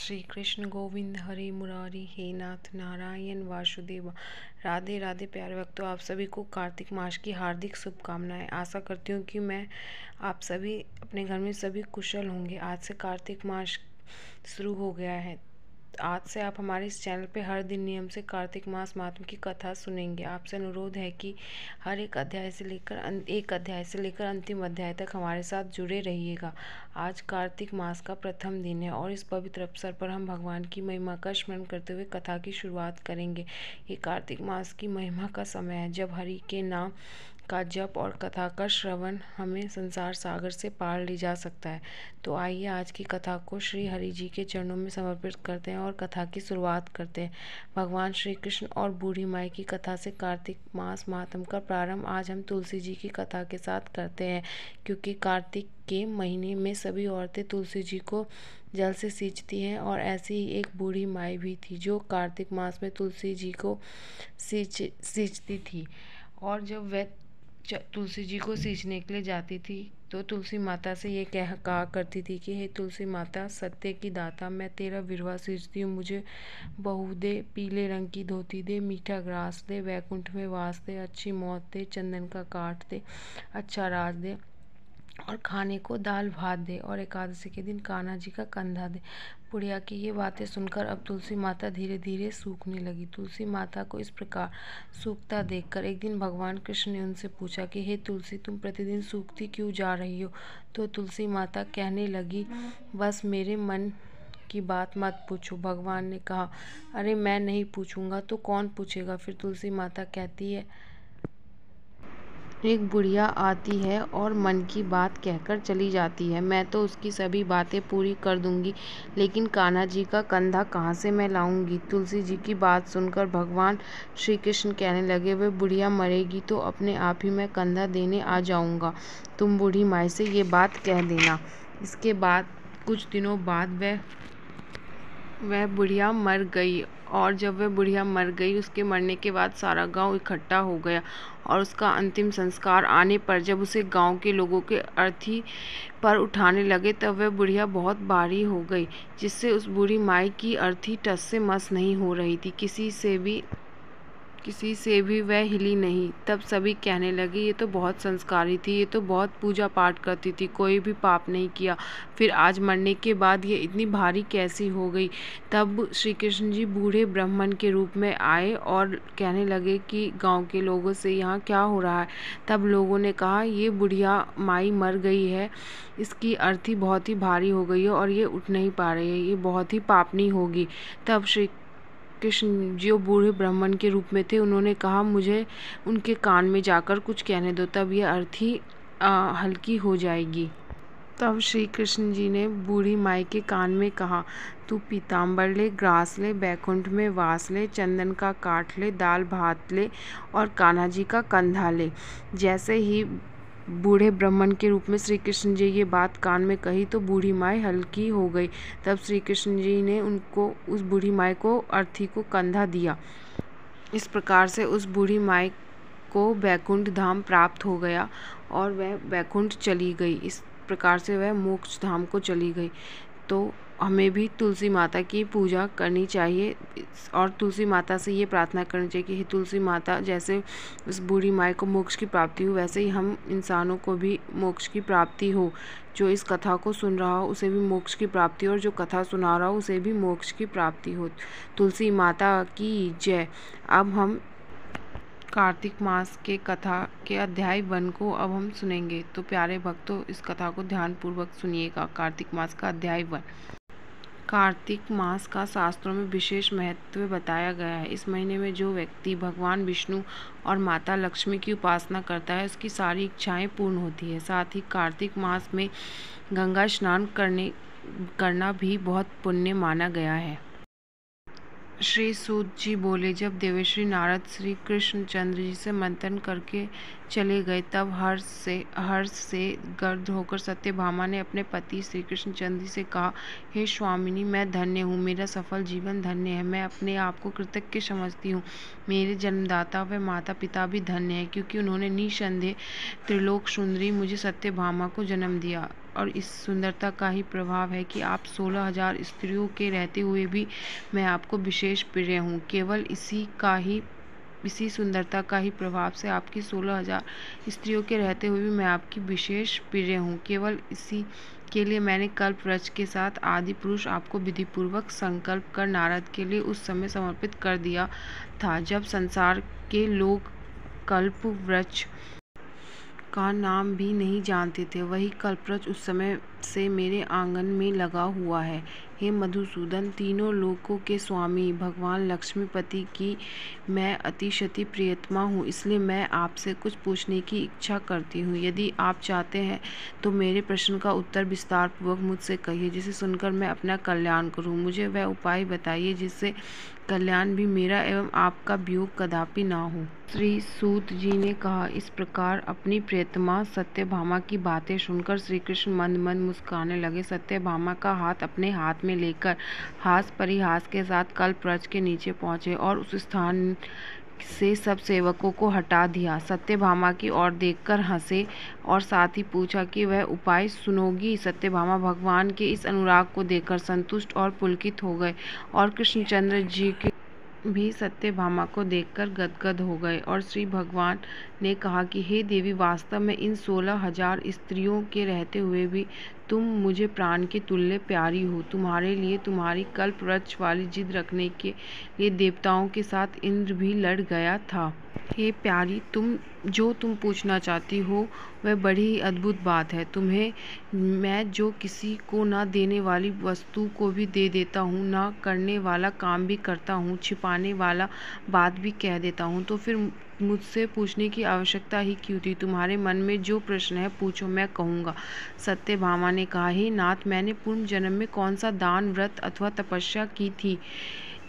श्री कृष्ण गोविंद हरि मुरारी हे नाथ नारायण वासुदेव। राधे राधे प्यारे भक्तों, आप सभी को कार्तिक मास की हार्दिक शुभकामनाएं। आशा करती हूँ कि मैं आप सभी अपने घर में सभी कुशल होंगे। आज से कार्तिक मास शुरू हो गया है। आज से आप हमारे इस चैनल पे हर दिन नियम से कार्तिक मास महात्म की कथा सुनेंगे। आपसे अनुरोध है कि हर एक अध्याय से लेकर अंतिम अध्याय तक हमारे साथ जुड़े रहिएगा। आज कार्तिक मास का प्रथम दिन है और इस पवित्र अवसर पर हम भगवान की महिमा का स्मरण करते हुए कथा की शुरुआत करेंगे। ये कार्तिक मास की महिमा का समय है जब हरि के नाम का जप और कथा का श्रवण हमें संसार सागर से पार ले जा सकता है। तो आइए आज की कथा को श्री हरि जी के चरणों में समर्पित करते हैं और कथा की शुरुआत करते हैं। भगवान श्री कृष्ण और बूढ़ी माई की कथा से कार्तिक मास महात्म का प्रारंभ आज हम तुलसी जी की कथा के साथ करते हैं, क्योंकि कार्तिक के महीने में सभी औरतें तुलसी जी को जल से सींचती हैं और ऐसी ही एक बूढ़ी माई भी थी जो कार्तिक मास में तुलसी जी को सींचती थी। और जब वह तुलसी जी को सींचने के लिए जाती थी तो तुलसी माता से ये कहा करती थी कि हे तुलसी माता, सत्य की दाता, मैं तेरा विरवा सींचती हूँ। मुझे बहू दे, पीले रंग की धोती दे, मीठा ग्रास दे, वैकुंठ में वास दे, अच्छी मौत दे, चंदन का काठ दे, अच्छा राज दे और खाने को दाल भात दे और एकादशी के दिन कान्हा जी का कंधा दे। बुढ़िया की ये बातें सुनकर अब तुलसी माता धीरे धीरे सूखने लगी। तुलसी माता को इस प्रकार सूखता देखकर एक दिन भगवान कृष्ण ने उनसे पूछा कि हे तुलसी, तुम प्रतिदिन सूखती क्यों जा रही हो? तो तुलसी माता कहने लगी, बस मेरे मन की बात मत पूछो। भगवान ने कहा, अरे मैं नहीं पूछूंगा तो कौन पूछेगा? फिर तुलसी माता कहती है, एक बुढ़िया आती है और मन की बात कहकर चली जाती है। मैं तो उसकी सभी बातें पूरी कर दूंगी, लेकिन कान्हा जी का कंधा कहाँ से मैं लाऊंगी? तुलसी जी की बात सुनकर भगवान श्री कृष्ण कहने लगे, वह बुढ़िया मरेगी तो अपने आप ही मैं कंधा देने आ जाऊंगा। तुम बूढ़ी माई से ये बात कह देना। इसके बाद कुछ दिनों बाद वह बुढ़िया मर गई और जब वह बुढ़िया मर गई, उसके मरने के बाद सारा गांव इकट्ठा हो गया और उसका अंतिम संस्कार आने पर जब उसे गांव के लोगों के अर्थी पर उठाने लगे तब वह बुढ़िया बहुत भारी हो गई, जिससे उस बूढ़ी माई की अर्थी टस से मस नहीं हो रही थी। किसी से भी वह हिली नहीं। तब सभी कहने लगे, ये तो बहुत संस्कारी थी, ये तो बहुत पूजा पाठ करती थी, कोई भी पाप नहीं किया, फिर आज मरने के बाद ये इतनी भारी कैसी हो गई? तब श्री कृष्ण जी बूढ़े ब्राह्मण के रूप में आए और कहने लगे कि गांव के लोगों से यहाँ क्या हो रहा है? तब लोगों ने कहा, ये बुढ़िया माई मर गई है, इसकी अर्थी बहुत ही भारी हो गई है और ये उठ नहीं पा रही है, ये बहुत ही पापनी होगी। तब श्री कृष्ण जो बूढ़े ब्राह्मण के रूप में थे, उन्होंने कहा, मुझे उनके कान में जाकर कुछ कहने दो, तब ये अर्थी हल्की हो जाएगी। तब श्री कृष्ण जी ने बूढ़ी माई के कान में कहा, तू पीताम्बर ले, ग्रास ले, बैकुंठ में वास ले, चंदन का काठ ले, दाल भात ले और कान्हा जी का कंधा ले। जैसे ही बूढ़े ब्राह्मण के रूप में श्री कृष्ण जी ये बात कान में कही तो बूढ़ी माई हल्की हो गई। तब श्री कृष्ण जी ने उस बूढ़ी माई को अर्थी को कंधा दिया। इस प्रकार से उस बूढ़ी माई को बैकुंठ धाम प्राप्त हो गया और वह बैकुंठ चली गई। इस प्रकार से वह मोक्ष धाम को चली गई। तो हमें भी तुलसी माता की पूजा करनी चाहिए और तुलसी माता से ये प्रार्थना करनी चाहिए कि हे तुलसी माता, जैसे उस बूढ़ी माई को मोक्ष की प्राप्ति हो, वैसे ही हम इंसानों को भी मोक्ष की प्राप्ति हो। जो इस कथा को सुन रहा हो उसे भी मोक्ष की प्राप्ति हो और जो कथा सुना रहा हो उसे भी मोक्ष की प्राप्ति हो। तुलसी माता की जय। अब हम कार्तिक मास के कथा के अध्याय 1 को अब हम सुनेंगे। तो प्यारे भक्तों, इस कथा को ध्यानपूर्वक सुनिएगा। कार्तिक मास का अध्याय 1। कार्तिक मास का शास्त्रों में विशेष महत्व बताया गया है। इस महीने में जो व्यक्ति भगवान विष्णु और माता लक्ष्मी की उपासना करता है, उसकी सारी इच्छाएं पूर्ण होती है। साथ ही कार्तिक मास में गंगा स्नान करना भी बहुत पुण्य माना गया है। श्री सूत जी बोले, जब देवर्षि नारद श्री कृष्ण चंद्र जी से मंथन करके चले गए तब हर्ष से गर्द होकर सत्यभामा ने अपने पति श्री कृष्ण चंद्र जी से कहा, हे स्वामिनी, मैं धन्य हूँ, मेरा सफल जीवन धन्य है। मैं अपने आप को कृतज्ञ समझती हूँ। मेरे जन्मदाता व माता पिता भी धन्य है, क्योंकि उन्होंने निसंदेह त्रिलोक सुंदरी मुझे सत्यभामा को जन्म दिया और इस सुंदरता का ही प्रभाव है कि आप 16,000 स्त्रियों के रहते हुए भी मैं आपको विशेष प्रिय हूँ। केवल इसी सुंदरता का ही प्रभाव से आपकी 16,000 स्त्रियों के रहते हुए भी मैं आपकी विशेष प्रिय हूँ। केवल इसी के लिए मैंने कल्प वृक्ष के साथ आदि पुरुष आपको विधिपूर्वक संकल्प कर नारद के लिए उस समय समर्पित कर दिया था जब संसार के लोग कल्प वृक्ष का नाम भी नहीं जानते थे। वही कल्पवृक्ष उस समय से मेरे आंगन में लगा हुआ है। हे मधुसूदन, तीनों लोकों के स्वामी भगवान लक्ष्मीपति की मैं अतिशति प्रियतमा हूँ, इसलिए मैं आपसे कुछ पूछने की इच्छा करती हूँ। यदि आप चाहते हैं तो मेरे प्रश्न का उत्तर विस्तार पूर्वक मुझसे कहिए, जिसे सुनकर मैं अपना कल्याण करूँ। मुझे वह उपाय बताइए जिससे कल्याण भी मेरा एवं आपका वियोग कदापि ना हो। श्री सूत जी ने कहा, इस प्रकार अपनी प्रियतमा सत्यभामा की बातें सुनकर श्री कृष्ण मंद मंद मुस्कुराने लगे। सत्यभामा का हाथ अपने हाथ में लेकर हास परिहास के साथ कल्पवृक्ष के नीचे पहुंचे और उस स्थान से सब सेवकों को हटा दिया। सत्यभामा की ओर देखकर हंसे और साथ ही पूछा कि वह उपाय सुनोगी। सत्यभामा भगवान के इस अनुराग को देखकर संतुष्ट और पुलकित हो गए और कृष्णचंद्र जी के भी सत्यभामा को देखकर गदगद हो गए और श्री भगवान ने कहा कि हे देवी, वास्तव में इन 16,000 स्त्रियों के रहते हुए भी तुम मुझे प्राण के तुल्य प्यारी हो। तुम्हारे लिए तुम्हारी कल्पवृक्ष वाली जिद रखने के लिए देवताओं के साथ इंद्र भी लड़ गया था। हे प्यारी, तुम पूछना चाहती हो वह बड़ी ही अद्भुत बात है। तुम्हें मैं जो किसी को ना देने वाली वस्तु को भी दे देता हूँ, ना करने वाला काम भी करता हूँ, छिपाने वाला बात भी कह देता हूँ, तो फिर मुझसे पूछने की आवश्यकता ही क्यों थी? तुम्हारे मन में जो प्रश्न है पूछो, मैं कहूँगा। सत्यभामा ने कहा, हे नाथ, मैंने पूर्व जन्म में कौन सा दान, व्रत अथवा तपस्या की थी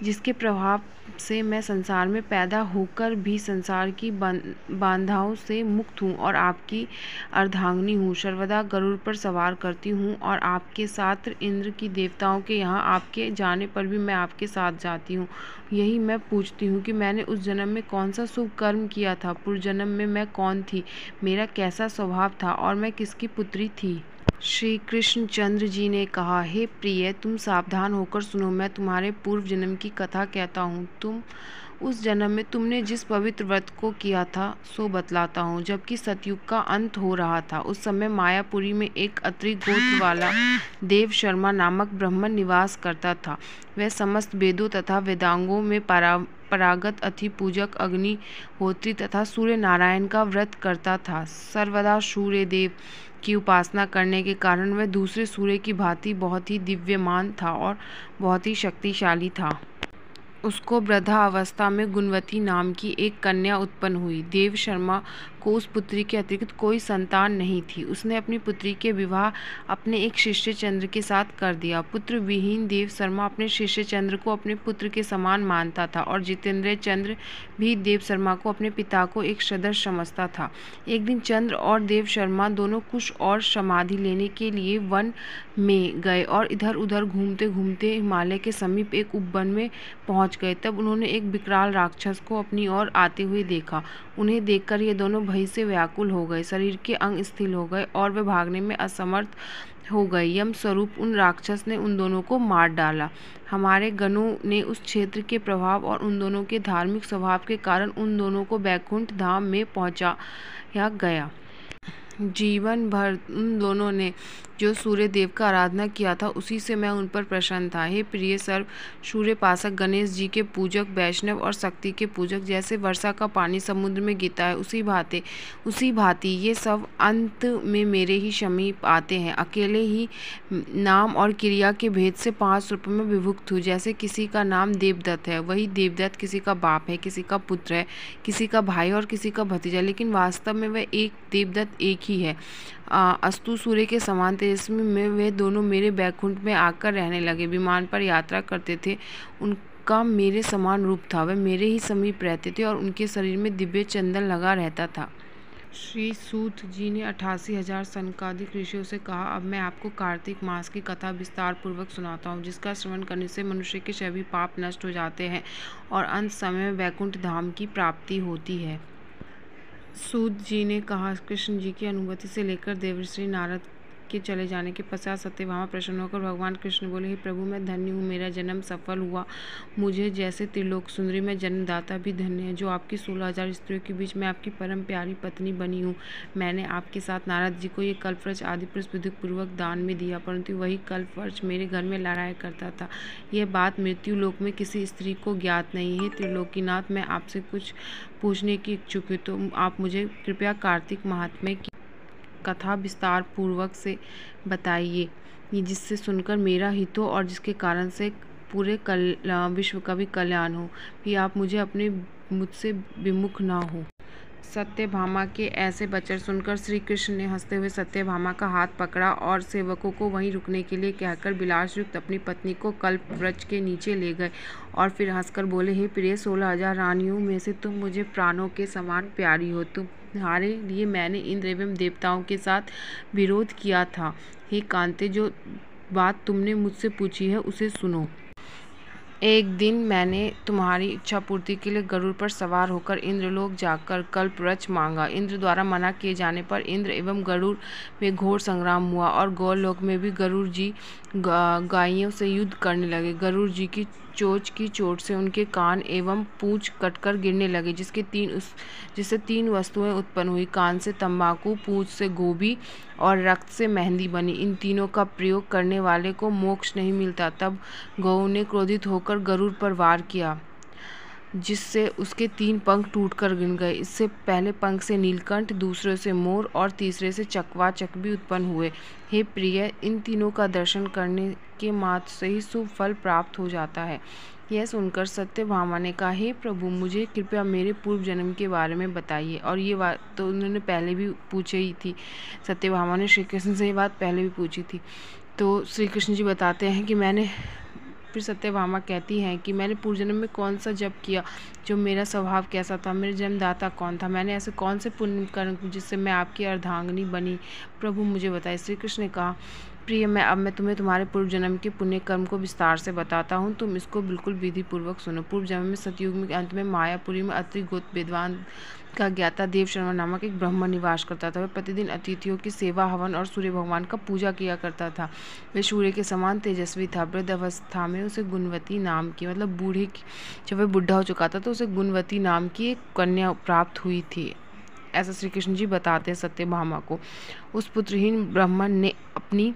जिसके प्रभाव से मैं संसार में पैदा होकर भी संसार की बाधाओं से मुक्त हूँ और आपकी अर्धांगिनी हूँ। सर्वदा गरुड़ पर सवार करती हूँ और आपके साथ इंद्र की देवताओं के यहाँ आपके जाने पर भी मैं आपके साथ जाती हूँ। यही मैं पूछती हूँ कि मैंने उस जन्म में कौन सा शुभ कर्म किया था, पूर्व जन्म में मैं कौन थी, मेरा कैसा स्वभाव था और मैं किसकी पुत्री थी। श्री कृष्णचंद्र जी ने कहा, हे प्रिय, तुम सावधान होकर सुनो। मैं तुम्हारे पूर्व जन्म की कथा कहता हूँ। उस जन्म में तुमने जिस पवित्र व्रत को किया था सो बतलाता हूँ। जबकि सतयुग का अंत हो रहा था, उस समय मायापुरी में एक अत्रि गोत्र वाला देव शर्मा नामक ब्राह्मण निवास करता था। वह समस्त वेदों तथा वेदांगों में परागत अति पूजक, अग्निहोत्री तथा सूर्य नारायण का व्रत करता था। सर्वदा सूर्य देव की उपासना करने के कारण वह दूसरे सूर्य की भांति बहुत ही दिव्यमान था और बहुत ही शक्तिशाली था। उसको वृद्धा अवस्था में गुणवती नाम की एक कन्या उत्पन्न हुई। देव शर्मा को उस पुत्री के अतिरिक्त कोई संतान नहीं थी। उसने अपनी पुत्री के विवाह अपने एक शिष्य चंद्र के साथ कर दिया। पुत्र विहीन देव शर्मा अपने शिष्य चंद्र को अपने पुत्र के समान मानता था और जितेंद्र चंद्र भी देव शर्मा को अपने पिता को एक सदृश समझता था। एक दिन चंद्र और देव शर्मा दोनों कुश और समाधि लेने के लिए वन में गए और इधर उधर घूमते घूमते हिमालय के समीप एक उपवन में पहुंच गए। तब उन्होंने एक विकराल राक्षस को अपनी ओर आते हुए देखा। उन्हें देखकर ये दोनों भय से व्याकुल हो गए, शरीर के अंग शिथिल हो गए और वे भागने में असमर्थ हो गए। यम स्वरूप उन राक्षस ने उन दोनों को मार डाला। हमारे गणों ने उस क्षेत्र के प्रभाव और उन दोनों के धार्मिक स्वभाव के कारण उन दोनों को बैकुंठ धाम में पहुंचाया गया। जीवन भर उन दोनों ने जो सूर्य देव का आराधना किया था, उसी से मैं उन पर प्रसन्न था। हे प्रिय सर्व सूर्यपासक, गणेश जी के पूजक, वैष्णव और शक्ति के पूजक, जैसे वर्षा का पानी समुद्र में गिरता है उसी भांति ये सब अंत में मेरे ही समीप आते हैं। अकेले ही नाम और क्रिया के भेद से 5 रूपों में विभक्त हूँ। जैसे किसी का नाम देवदत्त है, वही देवदत्त किसी का बाप है, किसी का पुत्र है, किसी का भाई और किसी का भतीजा, लेकिन वास्तव में वह एक देवदत्त एक ही है। अस्तु सूर्य के समान तेजस्वी में वे दोनों मेरे बैकुंठ में आकर रहने लगे। विमान पर यात्रा करते थे, उनका मेरे समान रूप था। वे मेरे ही समीप रहते थे और उनके शरीर में दिव्य चंदन लगा रहता था। श्री सूत जी ने 88,000 सनकादिक ऋषियों से कहा, अब मैं आपको कार्तिक मास की कथा विस्तार पूर्वक सुनाता हूँ, जिसका श्रवण करने से मनुष्य के सभी पाप नष्ट हो जाते हैं और अंत समय में बैकुंठ धाम की प्राप्ति होती है। सूत जी ने कहा, कृष्ण जी की अनुमति से लेकर देवर्षि नारद के चले जाने के पश्चात सत्यभामा प्रसन्न होकर भगवान कृष्ण बोले, हे प्रभु, मैं धन्य हूँ, मेरा जन्म सफल हुआ। मुझे जैसे त्रिलोक सुंदरी में जन्मदाता भी धन्य है, जो आपकी 16,000 स्त्रियों के बीच मैं आपकी परम प्यारी पत्नी बनी हूँ। मैंने आपके साथ नारद जी को ये कल्पवृक्ष आदि पुरुष विधिपूर्वक दान में दिया, परंतु वही कल्पवृक्ष मेरे घर में लड़ाया करता था। यह बात मृत्यु लोक में किसी स्त्री को ज्ञात नहीं है। त्रिलोकीनाथ, मैं आपसे कुछ पूछने की इच्छुक हूँ, तो आप मुझे कृपया कार्तिक महात्म्य की कथा विस्तार पूर्वक से बताइए, जिससे सुनकर मेरा हित हो और जिसके कारण से पूरे विश्व का भी कल्याण हो। भी आप मुझसे विमुख ना हो। सत्यभामा के ऐसे वचन सुनकर श्री कृष्ण ने हंसते हुए सत्यभामा का हाथ पकड़ा और सेवकों को वहीं रुकने के लिए कहकर विलासयुक्त अपनी पत्नी को कल्प वृक्ष के नीचे ले गए और फिर हंसकर बोले, हे प्रिय, 16,000 रानियों में से तुम मुझे प्राणों के समान प्यारी हो। तुम्हारे लिए मैंने इंद्र एवं देवताओं के साथ विरोध किया था। हे कांते, जो बात तुमने मुझसे पूछी है उसे सुनो। एक दिन मैंने तुम्हारी इच्छा पूर्ति के लिए गरुड़ पर सवार होकर इंद्रलोक जाकर कल्पवृक्ष मांगा। इंद्र द्वारा मना किए जाने पर इंद्र एवं गरुड़ में घोर संग्राम हुआ और गौलोक में भी गरुड़ जी गायों से युद्ध करने लगे। गरुड़ जी की चोंच की चोट से उनके कान एवं पूंछ कटकर गिरने लगे, जिससे 3 वस्तुएं उत्पन्न हुई। कान से तंबाकू, पूंछ से गोभी और रक्त से मेहंदी बनी। इन तीनों का प्रयोग करने वाले को मोक्ष नहीं मिलता। तब गौ ने क्रोधित होकर गरुड़ पर वार किया, जिससे उसके 3 पंख टूटकर गिर गए। इससे पहले पंख से नीलकंठ, दूसरे से मोर और तीसरे से चकवाचक भी उत्पन्न हुए। हे प्रिय, इन तीनों का दर्शन करने के मात्र से ही शुभ फल प्राप्त हो जाता है। यह सुनकर सत्यभामा ने कहा, हे प्रभु, मुझे कृपया मेरे पूर्व जन्म के बारे में बताइए। और ये बात तो उन्होंने पहले भी पूछी ही थी। सत्यभामा ने श्री कृष्ण से ये बात पहले भी पूछी थी। तो श्री कृष्ण जी बताते हैं कि फिर सत्यभामा कहती हैं कि मैंने पूर्व जन्म में कौन सा जप किया, जो मेरा स्वभाव कैसा था, मेरे जन्मदाता कौन था, मैंने ऐसे कौन से पुण्य कर्म जिससे मैं आपकी अर्धांगिनी बनी, प्रभु मुझे बताइए। श्री कृष्ण ने कहा, प्रिय, मैं तुम्हें तुम्हारे पूर्व जन्म के पुण्य कर्म को विस्तार से बताता हूँ, तुम इसको बिल्कुल विधि पूर्वक सुनो। पूर्व जन्म में सतयुग में अंत में मायापुरी में अत्रि गोत्र विद्वान का ज्ञाता देवशर्मा नामक एक ब्राह्मण निवास करता था। वह प्रतिदिन अतिथियों की सेवा, हवन और सूर्य भगवान का पूजा किया करता था। वह सूर्य के समान तेजस्वी था। वृद्ध अवस्था में उसे गुणवती नाम की, मतलब जब वह बुढ़ा हो चुका था तो उसे गुणवती नाम की एक कन्या प्राप्त हुई थी। ऐसा श्री कृष्ण जी बताते हैं सत्यभामा को। उस पुत्रहीन ब्राह्मण ने अपनी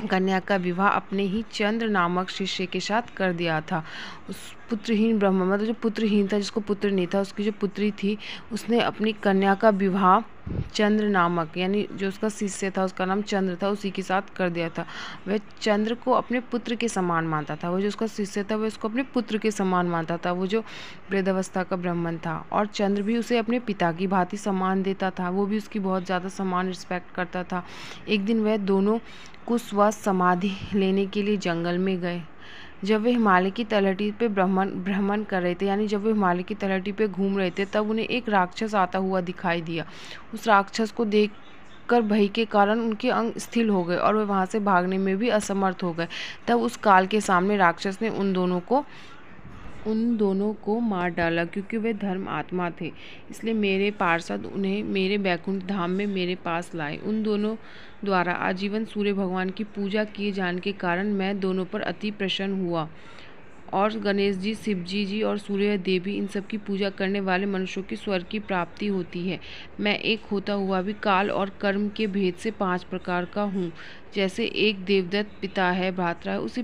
कन्या का विवाह अपने ही चंद्र नामक शिष्य के साथ कर दिया था। उस पुत्रहीन ब्राह्मण, मतलब जो पुत्रहीन था, जिसको पुत्र नहीं था, उसकी जो पुत्री थी, उसने अपनी कन्या का विवाह चंद्र नामक, यानी जो उसका शिष्य था, उसका नाम चंद्र था, उसी के साथ कर दिया था। वह चंद्र को अपने पुत्र के समान मानता था। वो जो उसका शिष्य था, वह उसको अपने पुत्र के समान मानता था, वो जो वृद्धावस्था का ब्राह्मण था। और चंद्र भी उसे अपने पिता की भांति सम्मान देता था। वो भी उसकी बहुत ज़्यादा सम्मान रिस्पेक्ट करता था। एक दिन वह दोनों कुशवास समाधि लेने के लिए जंगल में गए। जब वे हिमालय की तलहटी पे भ्रमण कर रहे थे, यानी जब वे हिमालय की तलहटी पे घूम रहे थे, तब उन्हें एक राक्षस आता हुआ दिखाई दिया। उस राक्षस को देखकर भय के कारण उनके अंग स्थिर हो गए और वे वहाँ से भागने में भी असमर्थ हो गए। तब उस काल के सामने राक्षस ने उन दोनों को मार डाला। क्योंकि वे धर्म आत्मा थे, इसलिए मेरे पार्षद उन्हें मेरे बैकुंठ धाम में मेरे पास लाए। उन दोनों द्वारा आजीवन सूर्य भगवान की पूजा किए जाने के कारण मैं दोनों पर अति प्रसन्न हुआ। और गणेश जी, शिव जी और सूर्य देवी, इन सब की पूजा करने वाले मनुष्यों की स्वर्ग की प्राप्ति होती है। मैं एक होता हुआ भी काल और कर्म के भेद से 5 प्रकार का हूँ। जैसे एक देवदत्त पिता है, भ्राता है, उसी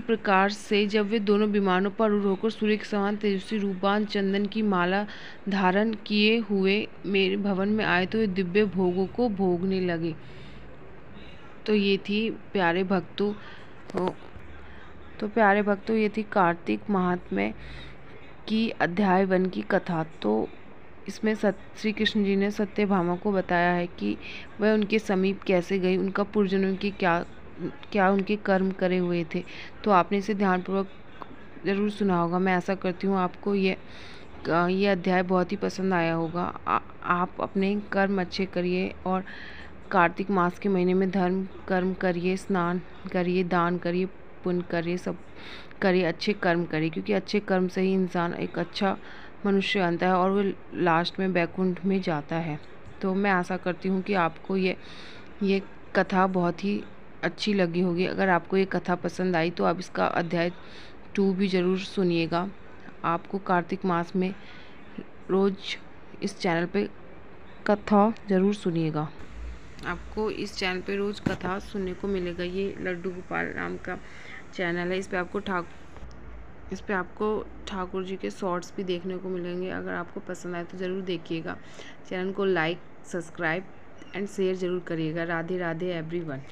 प्रकार से जब वे दोनों विमानों पर आरूढ़ होकर सूर्य के समान तेजस्वी रूपवान चंदन की माला धारण किए हुए मेरे भवन में आए, तो वे दिव्य भोगों को भोगने लगे। तो ये थी प्यारे भक्तों, ये थी कार्तिक महात्म्य की अध्याय 1 की कथा। तो इसमें श्री कृष्ण जी ने सत्यभामा को बताया है कि वह उनके समीप कैसे गई, उनका पूर्वजन्म की क्या उनके कर्म करे हुए थे। तो आपने इसे ध्यानपूर्वक ज़रूर सुना होगा। मैं ऐसा करती हूँ आपको ये अध्याय बहुत ही पसंद आया होगा। आप अपने कर्म अच्छे करिए और कार्तिक मास के महीने में धर्म कर्म करिए, स्नान करिए, दान करिए, पुण्य करिए, सब करिए, अच्छे कर्म करिए, क्योंकि अच्छे कर्म से ही इंसान एक अच्छा मनुष्य बनता है और वो लास्ट में बैकुंठ में जाता है। तो मैं आशा करती हूँ कि आपको ये ये कथा बहुत ही अच्छी लगी होगी। अगर आपको ये कथा पसंद आई तो आप इसका अध्याय 2 भी ज़रूर सुनिएगा। आपको कार्तिक मास में रोज़ इस चैनल पे कथा ज़रूर सुनिएगा। आपको इस चैनल पे रोज़ कथा सुनने को मिलेगा। ये लड्डू गोपाल नाम का चैनल है। इस पे आपको ठाकुर जी के शॉर्ट्स भी देखने को मिलेंगे। अगर आपको पसंद आए तो ज़रूर देखिएगा। चैनल को लाइक, सब्सक्राइब एंड शेयर ज़रूर करिएगा। राधे राधे एवरीवन।